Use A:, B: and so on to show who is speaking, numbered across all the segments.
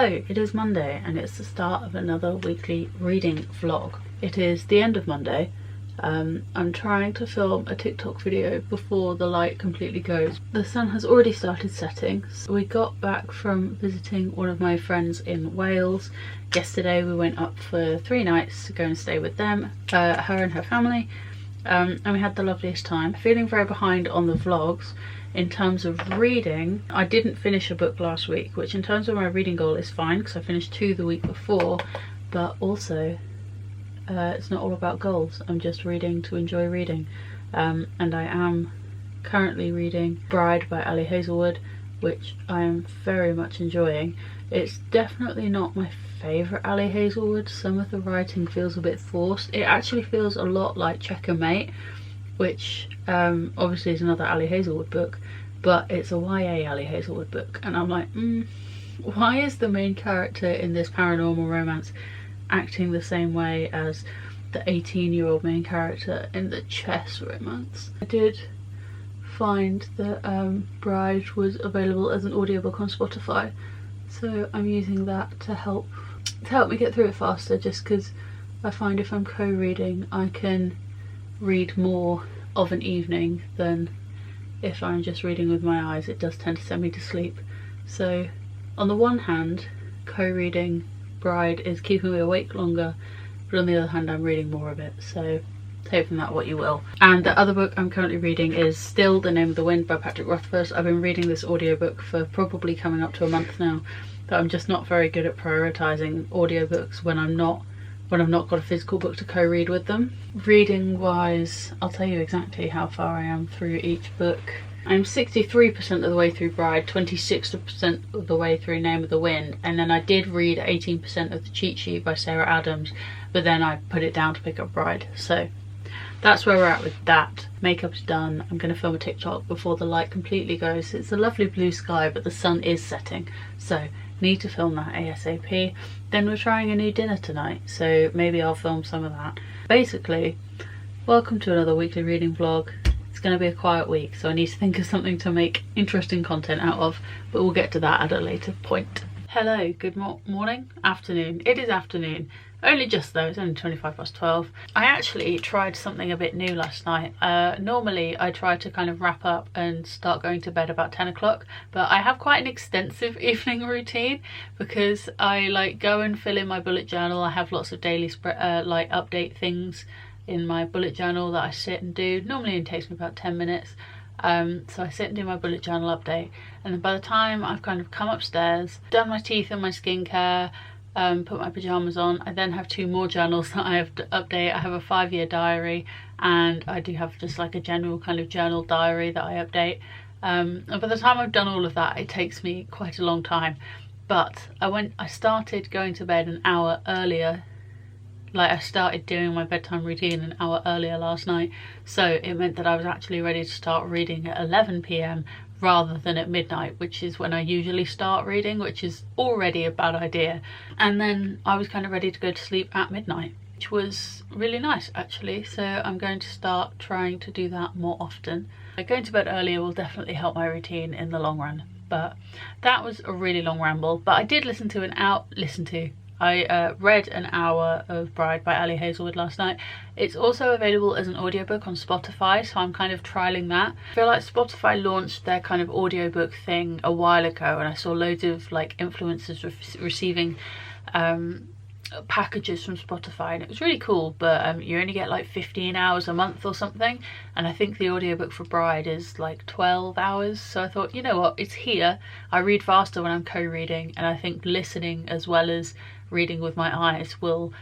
A: Hello, it is Monday and it's the start of another weekly reading vlog. It is the end of Monday. I'm trying to film a TikTok video before the light completely goes. The sun has already started setting. So we got back from visiting one of my friends in Wales. Yesterday we went up for 3 nights to go and stay with them, her and her family, and we had the loveliest time. Feeling very behind on the vlogs. In terms of reading, I didn't finish a book last week, which in terms of my reading goal is fine because I finished 2 the week before, but also it's not all about goals. I'm just reading to enjoy reading, and I am currently reading Bride by Ali Hazelwood, which I am very much enjoying. It's definitely not my favourite Ali Hazelwood. Some of the writing feels a bit forced. It actually feels a lot like Checkmate, which obviously is another Ali Hazelwood book, but it's a YA Ali Hazelwood book, and I'm like, why is the main character in this paranormal romance acting the same way as the 18-year-old main character in the chess romance? I did find that Bride was available as an audiobook on Spotify, so I'm using that to help me get through it faster, just because I find if I'm co-reading I can read more of an evening than if I'm just reading with my eyes. It does tend to send me to sleep. So on the one hand, co-reading Bride is keeping me awake longer, but on the other hand I'm reading more of it, so take from that what you will. And the other book I'm currently reading is still The Name of the Wind by Patrick Rothfuss. I've been reading this audiobook for probably coming up to a month now, but I'm just not very good at prioritising audiobooks when I've not got a physical book to co-read with them. Reading wise, I'll tell you exactly how far I am through each book. I'm 63% of the way through Bride, 26% of the way through Name of the Wind, and then I did read 18% of the cheat sheet by Sarah Adams, but then I put it down to pick up Bride. So that's where we're at with that. Makeup's done. I'm going to film a TikTok before the light completely goes. It's a lovely blue sky, but the sun is setting, so need to film that ASAP. Then we're trying a new dinner tonight, so maybe I'll film some of that. Basically, welcome to another weekly reading vlog. It's going to be a quiet week, so I need to think of something to make interesting content out of, but we'll get to that at a later point. Hello, good morning, afternoon. It is afternoon. Only just though, it's only 12:25. I actually tried something a bit new last night. Normally I try to kind of wrap up and start going to bed about 10 o'clock, but I have quite an extensive evening routine because I like go and fill in my bullet journal. I have lots of daily like update things in my bullet journal that I sit and do. Normally it takes me about 10 minutes. So I sit and do my bullet journal update, and then by the time I've kind of come upstairs, done my teeth and my skincare, put my pajamas on, I then have 2 more journals that I have to update. I have a 5-year diary, and I do have just like a general kind of journal diary that I update. And by the time I've done all of that, it takes me quite a long time. But I started going to bed an hour earlier. Like, I started doing my bedtime routine an hour earlier last night, so it meant that I was actually ready to start reading at 11 p.m. rather than at midnight, which is when I usually start reading, which is already a bad idea. And then I was kind of ready to go to sleep at midnight, which was really nice actually, so I'm going to start trying to do that more often. Going to bed earlier will definitely help my routine in the long run. But that was a really long ramble, but I did I read an hour of Bride by Ali Hazelwood last night. It's also available as an audiobook on Spotify, so I'm kind of trialling that. I feel like Spotify launched their kind of audiobook thing a while ago, and I saw loads of like influencers receiving packages from Spotify, and it was really cool, but you only get like 15 hours a month or something, and I think the audiobook for Bride is like 12 hours, so I thought, you know what, it's here. I read faster when I'm co-reading, and I think listening as well as reading with my eyes will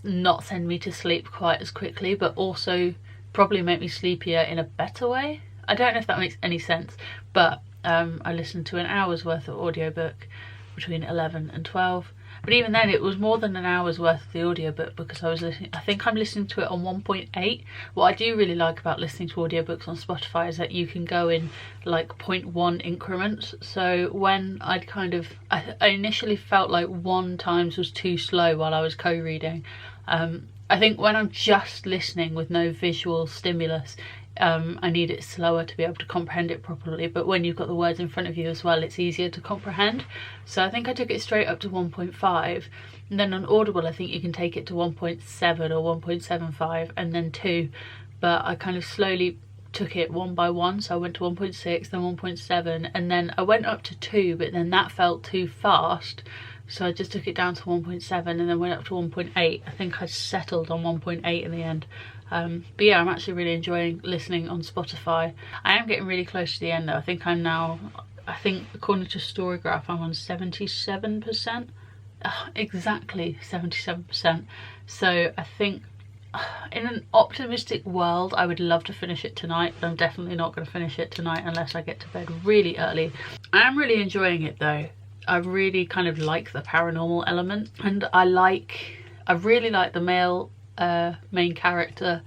A: not send me to sleep quite as quickly, but also probably make me sleepier in a better way. I don't know if that makes any sense, but I listened to an hour's worth of audiobook between 11 and 12. But even then it was more than an hour's worth of the audiobook because I think I'm listening to it on 1.8. What I do really like about listening to audiobooks on Spotify is that you can go in like 0.1 increments. So when I initially felt like 1 times was too slow while I was co-reading. I think when I'm just listening with no visual stimulus, I need it slower to be able to comprehend it properly, but when you've got the words in front of you as well, it's easier to comprehend. So I think I took it straight up to 1.5, and then on Audible I think you can take it to 1.7 or 1.75 and then 2, but I kind of slowly took it one by one. So I went to 1.6, then 1.7, and then I went up to 2, but then that felt too fast, so I just took it down to 1.7 and then went up to 1.8. I think I settled on 1.8 in the end. But yeah, I'm actually really enjoying listening on Spotify. I am getting really close to the end though. I think according to Storygraph I'm on 77%. Exactly 77%. So I think in an optimistic world I would love to finish it tonight, but I'm definitely not going to finish it tonight unless I get to bed really early. I am really enjoying it though. I really kind of like the paranormal element, and I really like the male main character,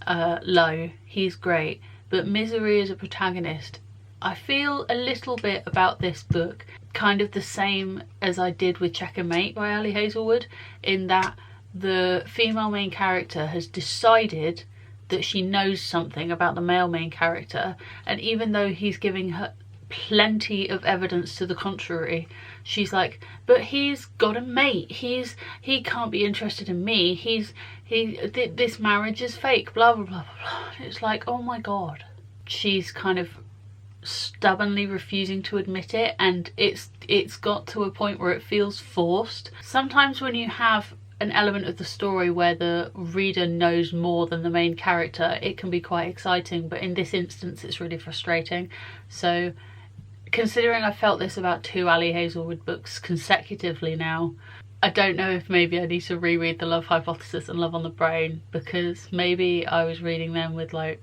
A: Lo. He's great, but Misery as a protagonist, I feel a little bit about this book kind of the same as I did with Checkmate by Ali Hazelwood, in that the female main character has decided that she knows something about the male main character, and even though he's giving her plenty of evidence to the contrary, she's like, but he's got a mate, he can't be interested in me, this marriage is fake, blah blah blah blah. It's like, oh my god, she's kind of stubbornly refusing to admit it, and it's got to a point where it feels forced. Sometimes when you have an element of the story where the reader knows more than the main character, it can be quite exciting, but in this instance it's really frustrating. So considering I felt this about 2 Ali Hazelwood books consecutively now, I don't know if maybe I need to reread The Love Hypothesis and Love on the Brain, because maybe I was reading them with like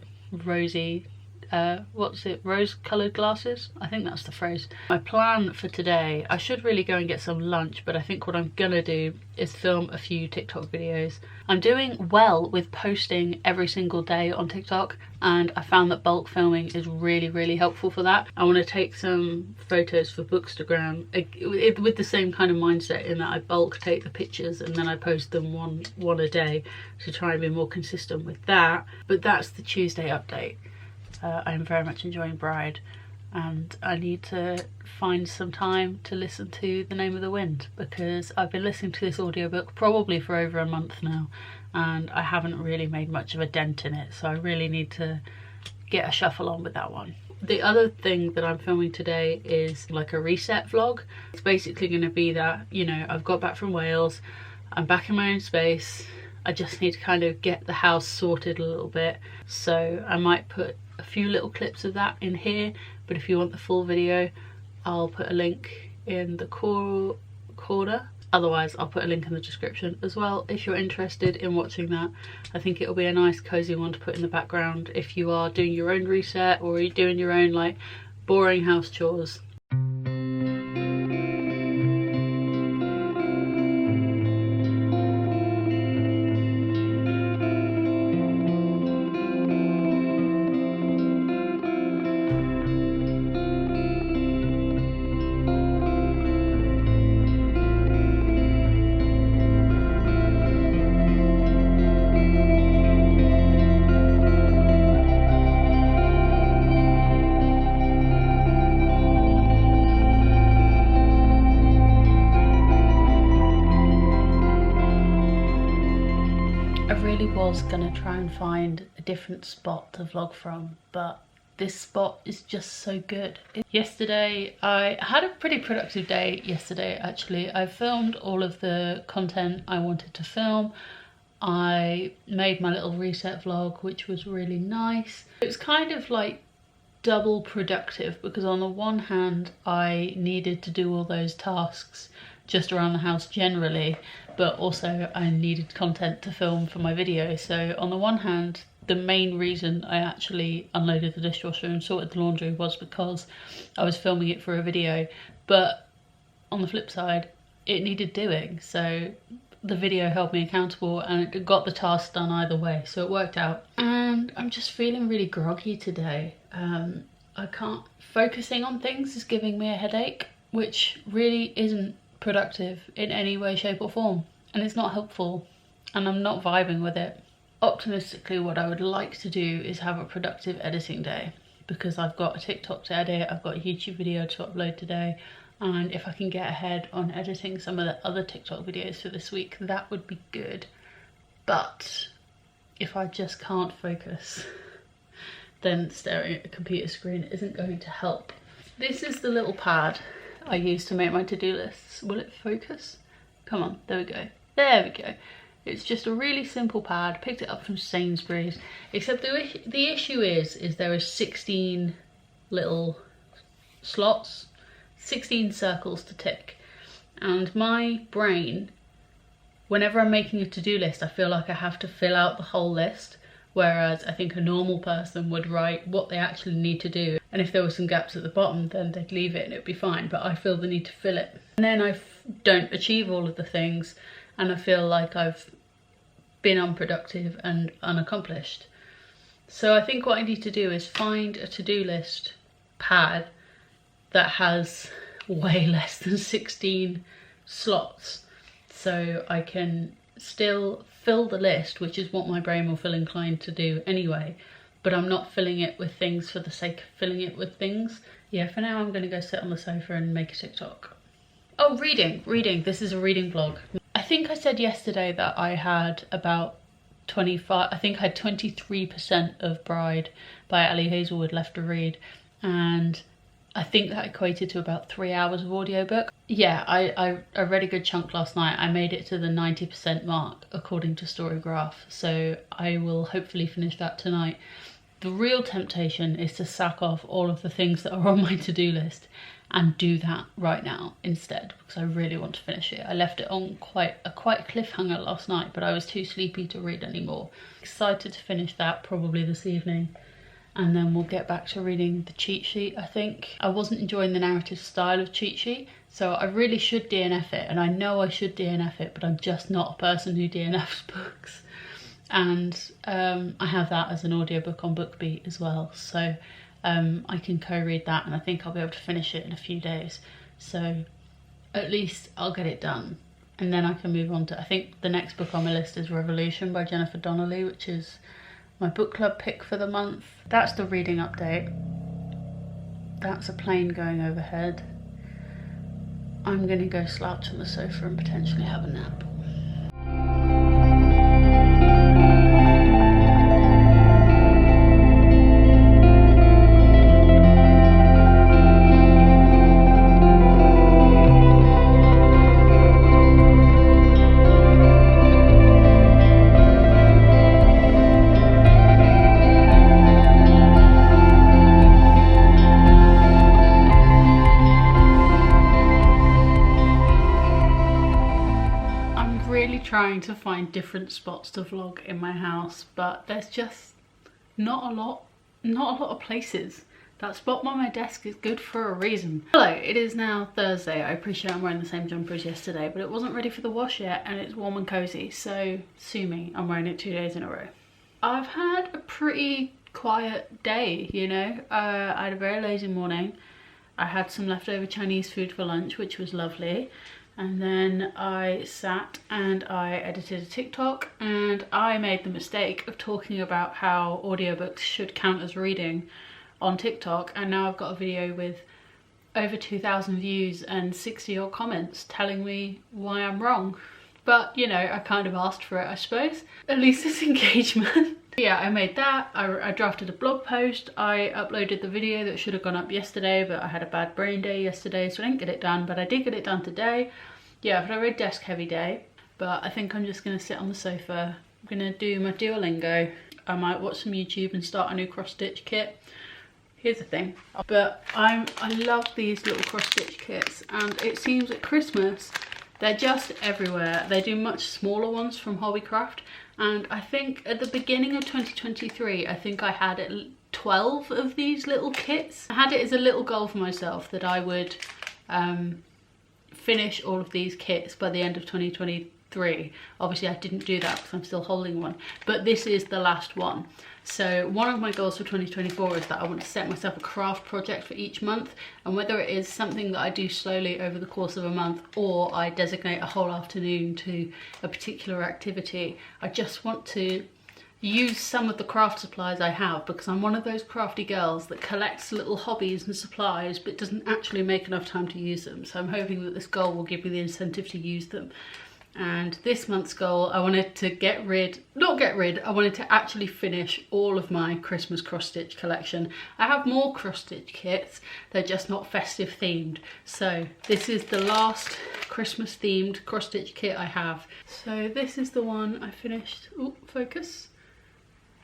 A: rose-coloured glasses? I think that's the phrase. My plan for today, I should really go and get some lunch, but I think what I'm gonna do is film a few TikTok videos. I'm doing well with posting every single day on TikTok, and I found that bulk filming is really helpful for that. I want to take some photos for Bookstagram with the same kind of mindset, in that I bulk take the pictures and then I post them one a day to try and be more consistent with that. But that's the Tuesday update. I'm very much enjoying Bride, and I need to find some time to listen to The Name of the Wind, because I've been listening to this audiobook probably for over a month now and I haven't really made much of a dent in it, so I really need to get a shuffle on with that one. The other thing that I'm filming today is like a reset vlog. It's basically going to be that, you know, I've got back from Wales, I'm back in my own space, I just need to kind of get the house sorted a little bit, so I might put a few little clips of that in here, but if you want the full video I'll put a link in the corner. Otherwise I'll put a link in the description as well if you're interested in watching that. I think it'll be a nice cozy one to put in the background if you are doing your own reset or you're doing your own like boring house chores. Was gonna try and find a different spot to vlog from, but this spot is just so good. Yesterday I had a pretty productive day yesterday actually. I filmed all of the content I wanted to film. I made my little reset vlog, which was really nice. It was kind of like double productive, because on the one hand I needed to do all those tasks just around the house generally, but also I needed content to film for my video. So on the one hand, the main reason I actually unloaded the dishwasher and sorted the laundry was because I was filming it for a video, but on the flip side it needed doing, so the video held me accountable and it got the task done either way, so it worked out. And I'm just feeling really groggy today. Focusing on things is giving me a headache, which really isn't productive in any way, shape or form, and it's not helpful and I'm not vibing with it. optimistically, what I would like to do is have a productive editing day, because I've got a TikTok to edit, I've got a YouTube video to upload today, and if I can get ahead on editing some of the other TikTok videos for this week, that would be good. But if I just can't focus, then staring at a computer screen isn't going to help. This is the little pad I use to make my to-do lists. Will it focus? Come on, there we go. There we go. It's just a really simple pad. Picked it up from Sainsbury's. Except the issue is there are 16 little slots, 16 circles to tick. And my brain, whenever I'm making a to-do list, I feel like I have to fill out the whole list. Whereas I think a normal person would write what they actually need to do. And if there were some gaps at the bottom, then they'd leave it and it'd be fine. But I feel the need to fill it. And then I don't achieve all of the things. And I feel like I've been unproductive and unaccomplished. So I think what I need to do is find a to-do list pad that has way less than 16 slots. So I can still fill the list, which is what my brain will feel inclined to do anyway, but I'm not filling it with things for the sake of filling it with things. Yeah, for now I'm going to go sit on the sofa and make a TikTok. Oh, reading. This is a reading vlog. I think I said yesterday that I had about 25, I think I had 23% of Bride by Ali Hazelwood left to read, and I think that equated to about 3 hours of audiobook. Yeah, I read a good chunk last night. I made it to the 90% mark according to Storygraph, so I will hopefully finish that tonight. The real temptation is to sack off all of the things that are on my to-do list and do that right now instead, because I really want to finish it. I left it on quite a cliffhanger last night, but I was too sleepy to read anymore. Excited to finish that probably this evening. And then we'll get back to reading the cheat sheet, I think. I wasn't enjoying the narrative style of cheat sheet, so I really should DNF it, and I know I should DNF it, but I'm just not a person who DNFs books. And I have that as an audiobook on BookBeat as well, so I can co-read that, and I think I'll be able to finish it in a few days. So at least I'll get it done, and then I can move on to, I think the next book on my list is Revolution by Jennifer Donnelly, which is my book club pick for the month. That's the reading update. That's a plane going overhead. I'm gonna go slouch on the sofa and potentially have a nap. Trying to find different spots to vlog in my house, but there's just not a lot of places. That spot by my desk is good for a reason. Hello, it is now Thursday. I appreciate I'm wearing the same jumper as yesterday, but it wasn't ready for the wash yet, and it's warm and cozy, so sue me, I'm wearing it 2 days in a row. I've had a pretty quiet day, you know. I had a very lazy morning. I had some leftover Chinese food for lunch, which was lovely. And then I sat and I edited a TikTok, and I made the mistake of talking about how audiobooks should count as reading on TikTok, and now I've got a video with over 2,000 views and 60 odd comments telling me why I'm wrong. But, you know, I kind of asked for it, I suppose. At least it's engagement. Yeah, I made that. I drafted a blog post. I uploaded the video that should have gone up yesterday, but I had a bad brain day yesterday, so I didn't get it done, but I did get it done today. Yeah, I've had a very desk heavy day, but I think I'm just gonna sit on the sofa. I'm gonna do my Duolingo. I might watch some YouTube and start a new cross stitch kit. Here's the thing, but I love these little cross stitch kits, and it seems at Christmas they're just everywhere. They do much smaller ones from Hobbycraft, and I think at the beginning of 2023, I think I had 12 of these little kits. I had it as a little goal for myself that I would finish all of these kits by the end of 2023. Obviously I didn't do that because I'm still holding one, but this is the last one. So one of my goals for 2024 is that I want to set myself a craft project for each month, and whether it is something that I do slowly over the course of a month or I designate a whole afternoon to a particular activity, I just want to use some of the craft supplies I have, because I'm one of those crafty girls that collects little hobbies and supplies but doesn't actually make enough time to use them. So I'm hoping that this goal will give me the incentive to use them. And this month's goal, I wanted to I wanted to actually finish all of my Christmas cross-stitch collection. I have more cross-stitch kits, they're just not festive themed. So this is the last Christmas themed cross-stitch kit I have. So this is the one I finished, oh, focus.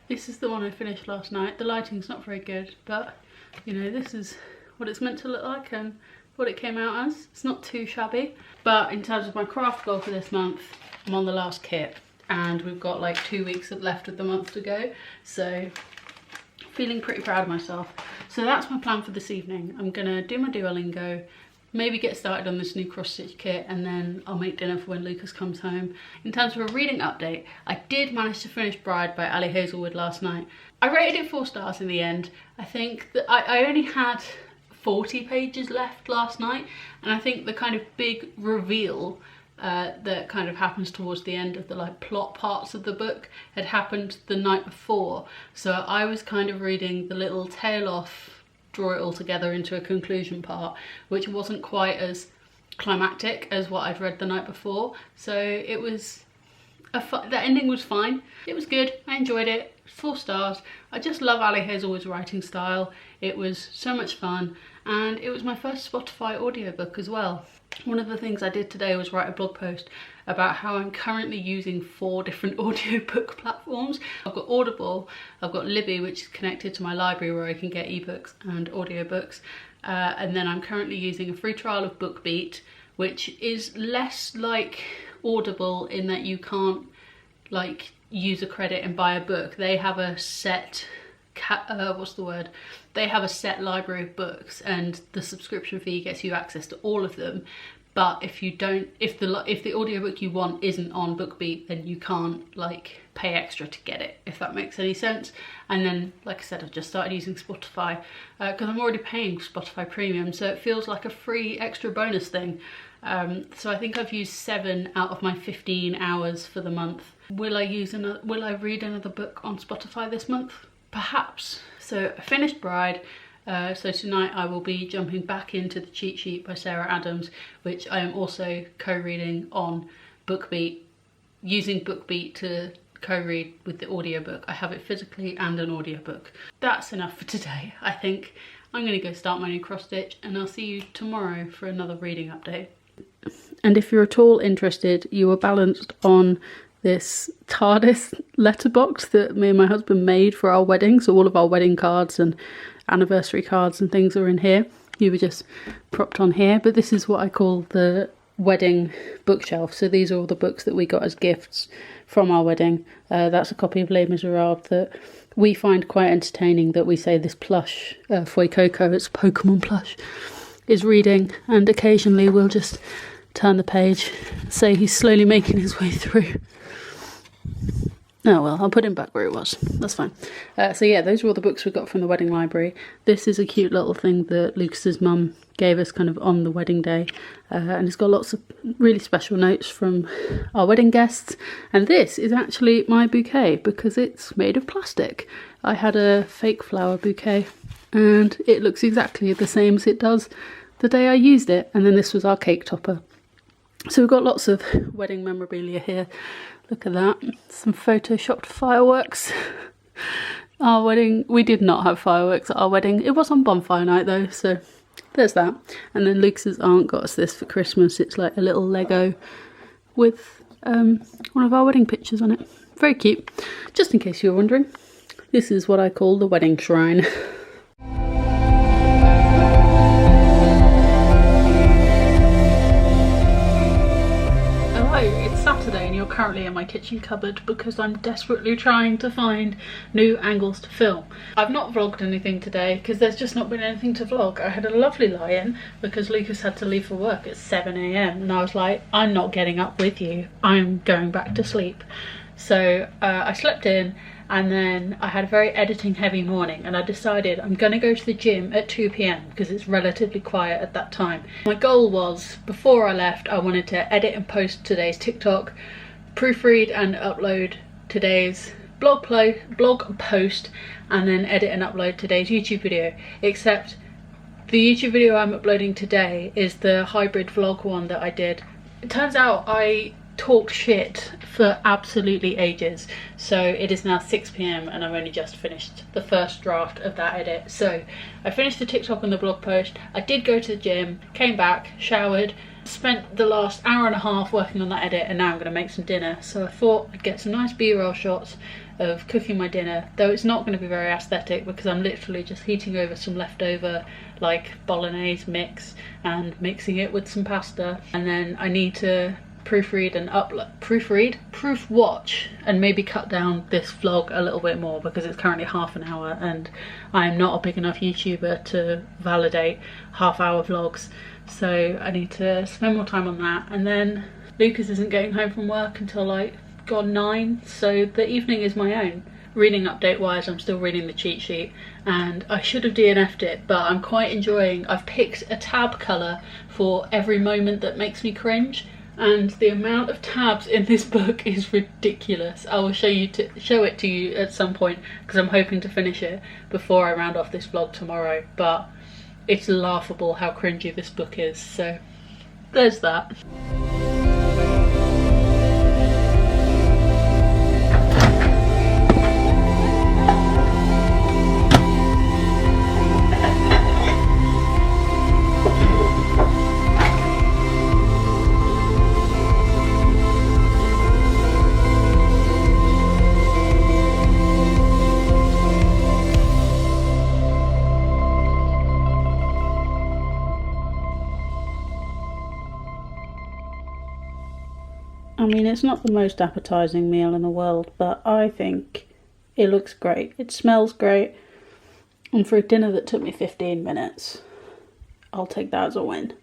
A: This is the one I finished last night. The lighting's not very good, but you know, this is what it's meant to look like and what it came out as. It's not too shabby. But in terms of my craft goal for this month, I'm on the last kit and we've got like 2 weeks left of the month to go. So feeling pretty proud of myself. So that's my plan for this evening. I'm gonna do my Duolingo, maybe get started on this new cross-stitch kit, and then I'll make dinner for when Lucas comes home. In terms of a reading update, I did manage to finish Bride by Ali Hazelwood last night. I rated it 4 stars in the end. I think that I only had 40 pages left last night, and I think the kind of big reveal that kind of happens towards the end of the like plot parts of the book had happened the night before. So I was kind of reading the little tail off, draw it all together into a conclusion part, which wasn't quite as climactic as what I'd read the night before. So it was the ending was fine. It was good. I enjoyed it. 4 stars. I just love Ali Hazelwood's writing style. It was so much fun, and it was my first Spotify audiobook as well. One of the things I did today was write a blog post about how I'm currently using 4 different audiobook platforms. I've got Audible, I've got Libby, which is connected to my library where I can get ebooks and audiobooks, and then I'm currently using a free trial of BookBeat, which is less like Audible in that you can't like use a credit and buy a book. They have a set they have a set library of books, and the subscription fee gets you access to all of them. But if the audiobook you want isn't on BookBeat, then you can't like pay extra to get it, if that makes any sense. And then, like I said, I've just started using Spotify because I'm already paying Spotify Premium, so it feels like a free extra bonus thing. So I think I've used 7 out of my 15 hours for the month. Will I read another book on Spotify this month? Perhaps. So I finished Bride. So tonight I will be jumping back into The Cheat Sheet by Sarah Adams, which I am also co-reading on BookBeat, using BookBeat to co-read with the audiobook. I have it physically and an audiobook. That's enough for today. I think I'm going to go start my new cross stitch, and I'll see you tomorrow for another reading update. And if you're at all interested, you are balanced on this TARDIS letterbox that me and my husband made for our wedding. So all of our wedding cards and anniversary cards and things are in here. You were just propped on here, but this is what I call the wedding bookshelf. So these are all the books that we got as gifts from our wedding. That's a copy of Les Miserables that we find quite entertaining, that we say this plush, Foy Coco, it's Pokemon plush, is reading, and occasionally we'll just turn the page, say he's slowly making his way through. Oh well, I'll put him back where it was. That's fine. So yeah, those are all the books we got from the wedding library. This is a cute little thing that Lucas's mum gave us kind of on the wedding day. And it's got lots of really special notes from our wedding guests. And this is actually my bouquet because it's made of plastic. I had a fake flower bouquet and it looks exactly the same as it does the day I used it. And then this was our cake topper. So we've got lots of wedding memorabilia here. Look at that, some photoshopped fireworks. Our wedding, we did not have fireworks at our wedding. It was on bonfire night though, so there's that. And then Lucas's aunt got us this for Christmas. It's like a little Lego with one of our wedding pictures on it. Very cute. Just in case you were wondering, this is what I call the wedding shrine. Saturday and you're currently in my kitchen cupboard because I'm desperately trying to find new angles to film. I've not vlogged anything today because there's just not been anything to vlog. I had a lovely lie-in because Lucas had to leave for work at 7 AM and I was like, I'm not getting up with you, I'm going back to sleep. So I slept in, and then I had a very editing heavy morning, and I decided I'm going to go to the gym at 2 PM because it's relatively quiet at that time. My goal was, before I left, I wanted to edit and post today's TikTok, proofread and upload today's blog post and then edit and upload today's YouTube video, except the YouTube video I'm uploading today is the hybrid vlog one that I did. It turns out I talked shit for absolutely ages, so it is now 6 PM and I've only just finished the first draft of that edit. So I finished the TikTok and the blog post. I did go to the gym, came back, showered, spent the last hour and a half working on that edit, and now I'm going to make some dinner. So I thought I'd get some nice B-roll shots of cooking my dinner, though it's not going to be very aesthetic because I'm literally just heating over some leftover like bolognese mix and mixing it with some pasta, and then I need to proofread and proof watch and maybe cut down this vlog a little bit more because it's currently half an hour and I am not a big enough YouTuber to validate half-hour vlogs, so I need to spend more time on that. And then Lucas isn't getting home from work until like 9, so the evening is my own. Reading update wise, I'm still reading the cheat sheet and I should have DNF'd it, but I'm quite enjoying, I've picked a tab colour for every moment that makes me cringe, and the amount of tabs in this book is ridiculous. I will show it to you at some point because I'm hoping to finish it before I round off this vlog tomorrow, but it's laughable how cringy this book is, so there's that. I mean, it's not the most appetizing meal in the world, but I think it looks great. It smells great. And for a dinner that took me 15 minutes, I'll take that as a win.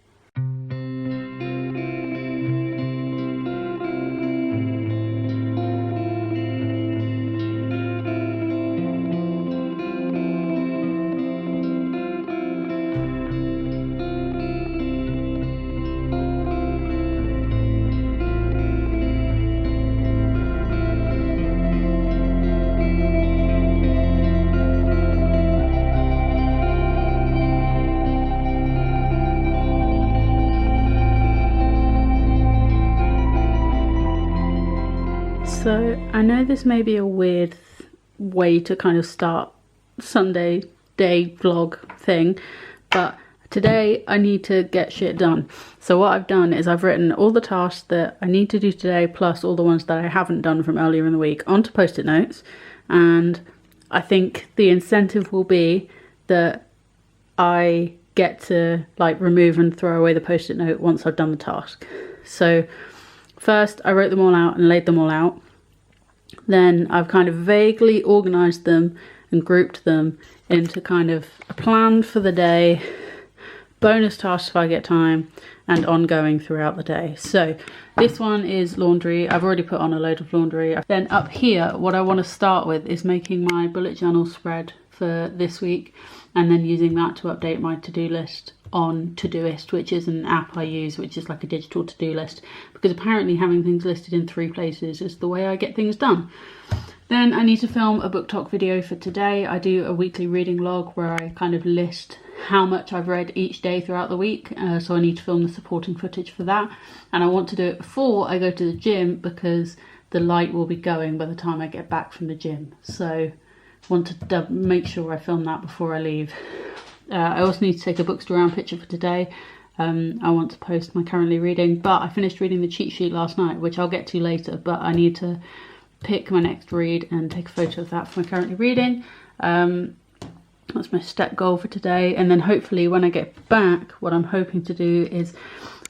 A: So I know this may be a weird way to kind of start Sunday day vlog thing, but today I need to get shit done. So what I've done is I've written all the tasks that I need to do today plus all the ones that I haven't done from earlier in the week onto post-it notes, and I think the incentive will be that I get to like remove and throw away the post-it note once I've done the task. So first I wrote them all out and laid them all out. Then I've kind of vaguely organised them and grouped them into kind of a plan for the day, bonus tasks if I get time, and ongoing throughout the day. So this one is laundry. I've already put on a load of laundry. Then up here, what I want to start with is making my bullet journal spread for this week, and then using that to update my to-do list on Todoist, which is an app I use, which is like a digital to-do list, because apparently having things listed in 3 places is the way I get things done. Then I need to film a book talk video for today. I do a weekly reading log where I kind of list how much I've read each day throughout the week, so I need to film the supporting footage for that, and I want to do it before I go to the gym because the light will be going by the time I get back from the gym, so I want to make sure I film that before I leave. I also need to take a bookstore around picture for today. I want to post my currently reading, but I finished reading the cheat sheet last night, which I'll get to later, but I need to pick my next read and take a photo of that for my currently reading. That's my step goal for today, and then hopefully when I get back, what I'm hoping to do is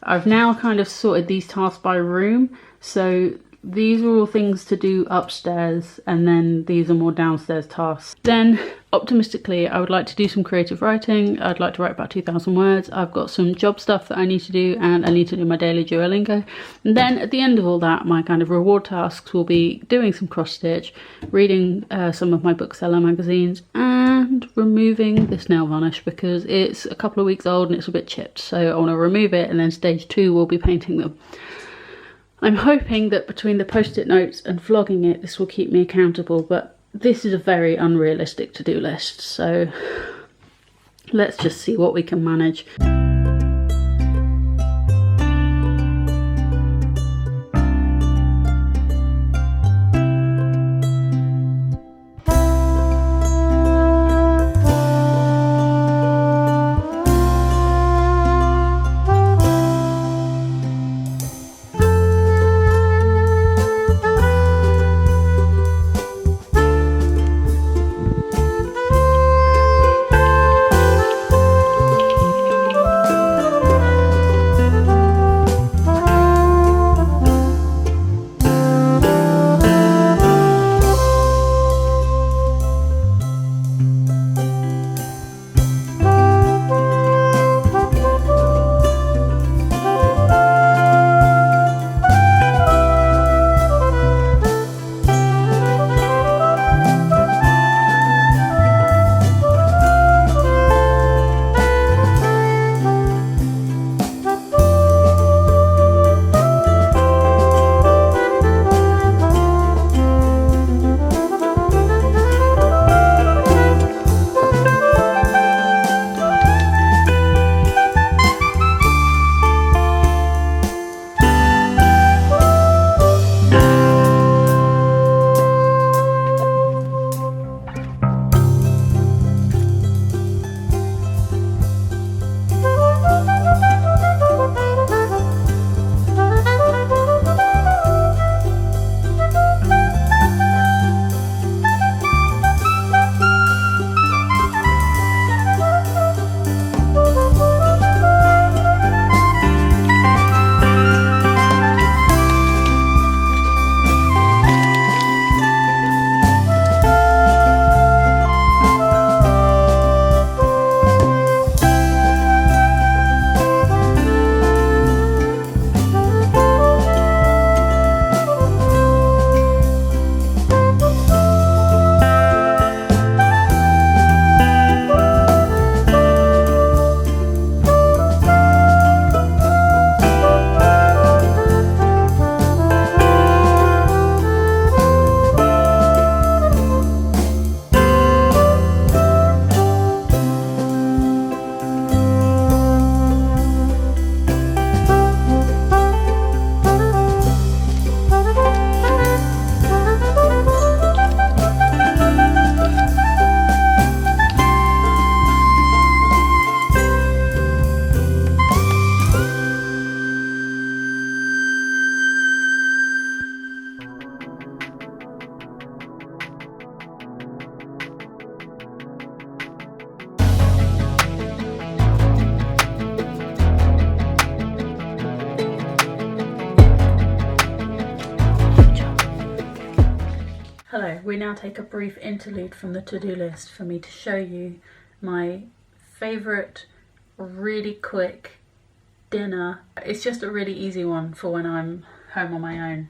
A: I've now kind of sorted these tasks by room, so these are all things to do upstairs, and then these are more downstairs tasks. Then optimistically I would like to do some creative writing. I'd like to write about 2,000 words. I've got some job stuff that I need to do, and I need to do my daily Duolingo. And then at the end of all that, my kind of reward tasks will be doing some cross stitch, reading some of my bookseller magazines, and removing this nail varnish because it's a couple of weeks old and it's a bit chipped, so I want to remove it, and then stage 2 will be painting them. I'm hoping that between the post-it notes and vlogging it, this will keep me accountable, but this is a very unrealistic to-do list, so let's just see what we can manage. Hello, we now take a brief interlude from the to-do list for me to show you my favourite really quick dinner. It's just a really easy one for when I'm home on my own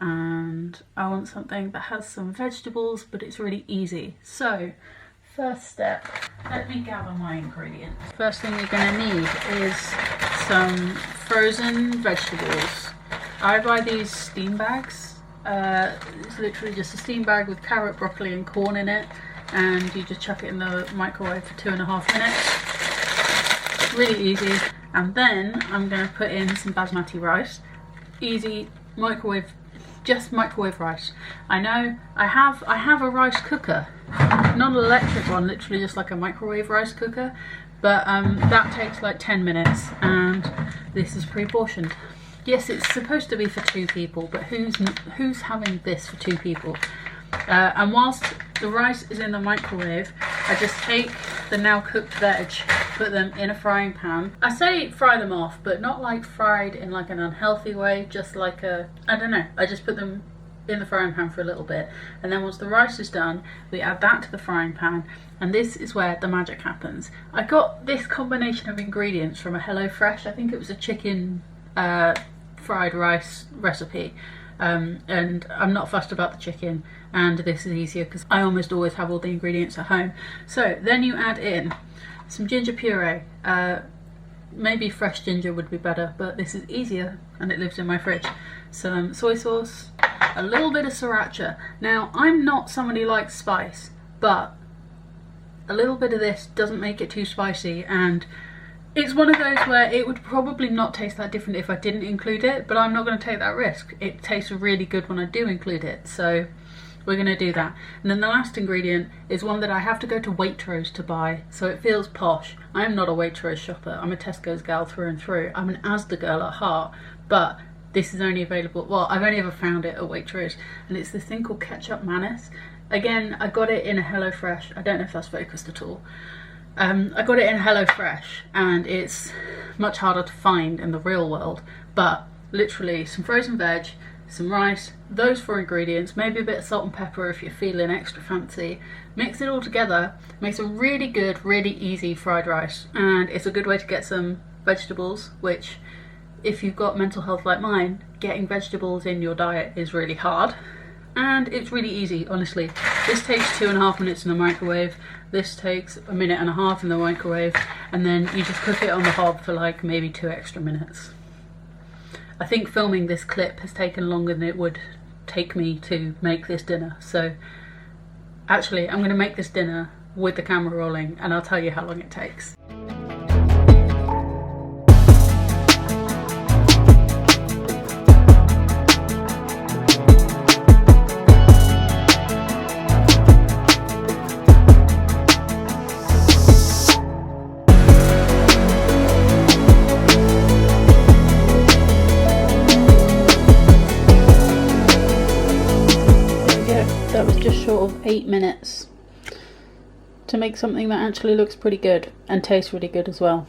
A: and I want something that has some vegetables but it's really easy. So first step, let me gather my ingredients. First thing you're going to need is some frozen vegetables. I buy these steam bags. It's literally just a steam bag with carrot, broccoli and corn in it, and you just chuck it in the microwave for 2.5 minutes. Really easy. And then I'm going to put in some basmati rice. Easy microwave, just microwave rice. I know I have a rice cooker, not an electric one, literally just like a microwave rice cooker, but that takes like 10 minutes and this is pre-portioned. Yes, it's supposed to be for 2 people, but who's having this for 2 people? And whilst the rice is in the microwave, I just take the now cooked veg, put them in a frying pan. I say fry them off, but not like fried in like an unhealthy way, just like a, I don't know, I just put them in the frying pan for a little bit. And then once the rice is done, we add that to the frying pan. And this is where the magic happens. I got this combination of ingredients from a HelloFresh. I think it was a chicken fried rice recipe, and I'm not fussed about the chicken, and this is easier because I almost always have all the ingredients at home. So then you add in some ginger puree. Maybe fresh ginger would be better, but this is easier and it lives in my fridge. some soy sauce, a little bit of sriracha. Now, I'm not somebody who likes spice, but a little bit of this doesn't make it too spicy, and it's one of those where it would probably not taste that different if I didn't include it, but I'm not going to take that risk. It tastes really good when I do include it, so we're going to do that. And then the last ingredient is one that I have to go to Waitrose to buy, so it feels posh. I am not a Waitrose shopper, I'm a Tesco's gal through and through. I'm an Asda girl at heart, but this is only available, well, I've only ever found it at Waitrose, and it's this thing called ketchup mayonnaise. Again, I got it in a HelloFresh. I don't know if that's focused at all. I got it in HelloFresh, and it's much harder to find in the real world, but literally some frozen veg, some rice, those 4 ingredients, maybe a bit of salt and pepper if you're feeling extra fancy. Mix it all together, makes a really good, really easy fried rice, and it's a good way to get some vegetables, which, if you've got mental health like mine, getting vegetables in your diet is really hard. And it's really easy, honestly. This takes 2.5 minutes in the microwave. This takes 1.5 minutes in the microwave. And then you just cook it on the hob for like maybe 2 extra minutes. I think filming this clip has taken longer than it would take me to make this dinner. So actually, I'm going to make this dinner with the camera rolling, and I'll tell you how long it takes. That was just short of 8 minutes to make something that actually looks pretty good and tastes really good as well.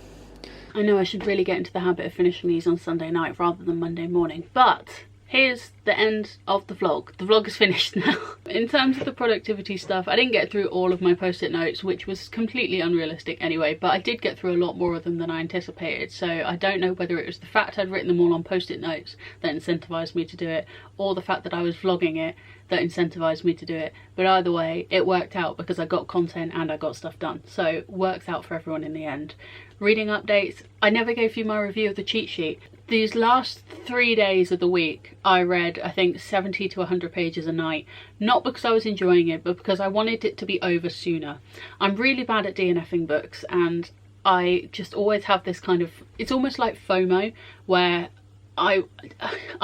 A: I know I should really get into the habit of finishing these on Sunday night rather than Monday morning, but here's the end of the vlog. The vlog is finished now. In terms of the productivity stuff, I didn't get through all of my post-it notes, which was completely unrealistic anyway, but I did get through a lot more of them than I anticipated, so I don't know whether it was the fact I'd written them all on post-it notes that incentivized me to do it, or the fact that I was vlogging it that incentivized me to do it, but either way it worked out because I got content and I got stuff done, so it works out for everyone in the end. Reading updates, I never gave you my review of the cheat sheet. These last 3 days of the week I read, I think, 70 to 100 pages a night, not because I was enjoying it, but because I wanted it to be over sooner. I'm really bad at DNFing books, and I just always have this kind of, it's almost like FOMO, where I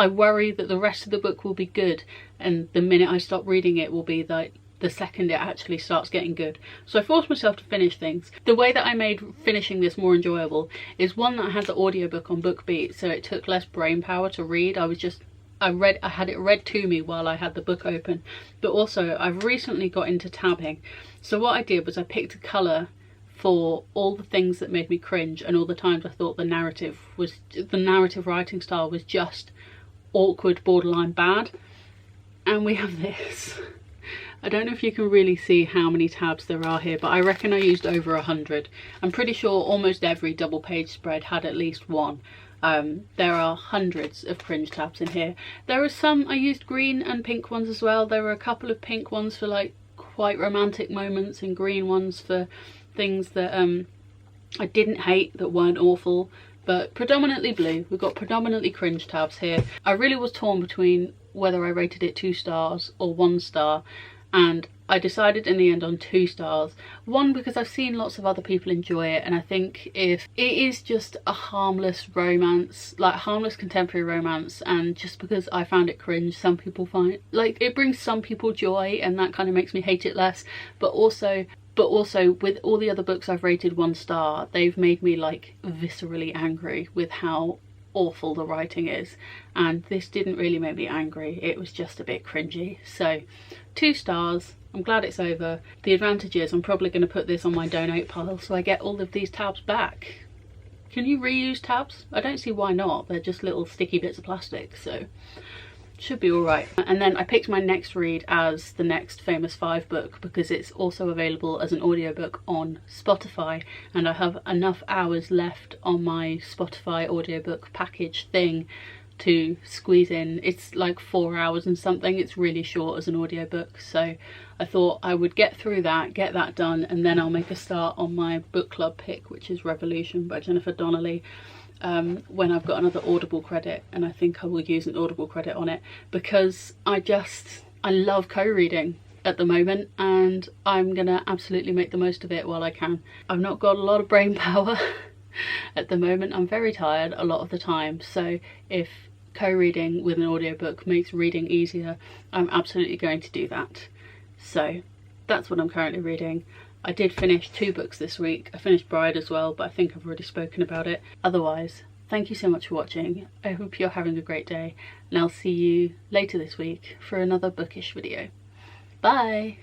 A: worry that the rest of the book will be good, and the minute I stop reading it will be like the second it actually starts getting good. So I forced myself to finish things. The way that I made finishing this more enjoyable is one that I had the audiobook on BookBeat, so it took less brain power to read. I had it read to me while I had the book open. But also I've recently got into tabbing. So what I did was I picked a colour for all the things that made me cringe and all the times I thought the narrative writing style was just awkward, borderline bad. And we have this. I don't know if you can really see how many tabs there are here, but I reckon I used over 100. I'm pretty sure almost every double page spread had at least one. There are hundreds of cringe tabs in here. There are some, I used green and pink ones as well. There were a couple of pink ones for like quite romantic moments and green ones for things that I didn't hate, that weren't awful, but predominantly blue. We've got predominantly cringe tabs here. I really was torn between whether I rated it 2 stars or 1 star, and I decided in the end on 2 stars. One, because I've seen lots of other people enjoy it, and I think if it is just a harmless romance, like harmless contemporary romance, and just because I found it cringe, some people find, like, it brings some people joy, and that kind of makes me hate it less. But also with all the other books I've rated 1 star, they've made me like viscerally angry with how awful the writing is, and this didn't really make me angry, it was just a bit cringy. So 2 stars. I'm glad it's over. The advantage is I'm probably going to put this on my donate pile so I get all of these tabs back. Can you reuse tabs? I don't see why not. They're just little sticky bits of plastic, so should be all right. And then I picked my next read as the next Famous 5 book because it's also available as an audiobook on Spotify, and I have enough hours left on my Spotify audiobook package thing to squeeze in. It's like 4 hours and something. It's really short as an audiobook, so I thought I would get through that, get that done, and then I'll make a start on my book club pick, which is Revolution by Jennifer Donnelly. when I've got another Audible credit, and I think I will use an Audible credit on it, because I love co-reading at the moment, and I'm gonna absolutely make the most of it while I can. I've not got a lot of brain power at the moment. I'm very tired a lot of the time, so if co-reading with an audiobook makes reading easier, I'm absolutely going to do that. So that's what I'm currently reading. I did finish 2 books this week. I finished Bride as well, but I think I've already spoken about it. Otherwise, thank you so much for watching. I hope you're having a great day, and I'll see you later this week for another bookish video. Bye!